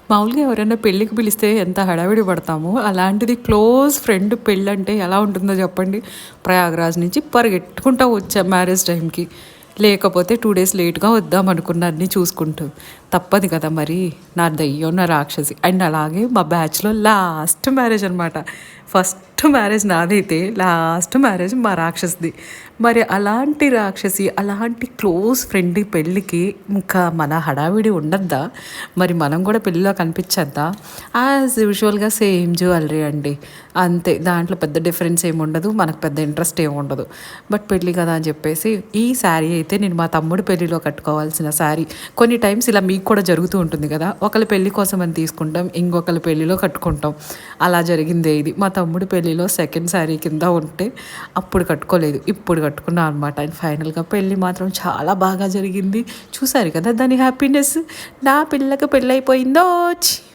మామూలుగా ఎవరైనా పెళ్ళికి పిలిస్తే ఎంత హడావిడి పడతామో, అలాంటిది క్లోజ్ ఫ్రెండ్ పెళ్ళంటే ఎలా ఉంటుందో చెప్పండి. ప్రయాగ్రాజ్ నుంచి పరిగెట్టుకుంటా వచ్చా మ్యారేజ్ టైంకి. లేకపోతే 2 డేస్ లేట్‌గా వద్దామనుకున్నా అన్నీ చూసుకుంటూ. తప్పదు కదా మరి! నా దెయ్యం, నా రాక్షసి. అండ్ అలాగే మా బ్యాచ్‌లో లాస్ట్ మ్యారేజ్ అనమాట. ఫస్ట్ మ్యారేజ్ నాదైతే, లాస్ట్ మ్యారేజ్ మా రాక్షసిది. మరి అలాంటి రాక్షసి, అలాంటి క్లోజ్ ఫ్రెండ్ పెళ్ళికి ఇంకా మన హడావిడి ఉండద్దా? మరి మనం కూడా పెళ్ళిలో కనిపించద్దా? యాజ్ యూజువల్‌గా సేమ్ జ్యువెలరీ అండి. అంతే, దాంట్లో పెద్ద డిఫరెన్స్ ఏమి ఉండదు. మనకు పెద్ద ఇంట్రెస్ట్ ఏమి ఉండదు. బట్ పెళ్ళి కదా అని చెప్పేసి ఈ శారీ అయితే నేను మా తమ్ముడు పెళ్ళిలో కట్టుకోవాల్సిన శారీ. కొన్ని టైమ్స్ ఇలా మీకు కూడా జరుగుతూ ఉంటుంది కదా, ఒకళ్ళ పెళ్ళి కోసం అని తీసుకుంటాం, ఇంకొకళ్ళ పెళ్ళిలో కట్టుకుంటాం. అలా జరిగిందే ఇది. మా తమ్ముడు పెళ్ళిలో సెకండ్ శారీ కింద ఉంటే అప్పుడు కట్టుకోలేదు, ఇప్పుడు కట్టుకున్నాను అనమాట. అండ్ ఫైనల్గా పెళ్ళి మాత్రం చాలా బాగా జరిగింది. చూసారు కదా దాని హ్యాపీనెస్. నా పిల్లకి పెళ్ళైపోయిందో.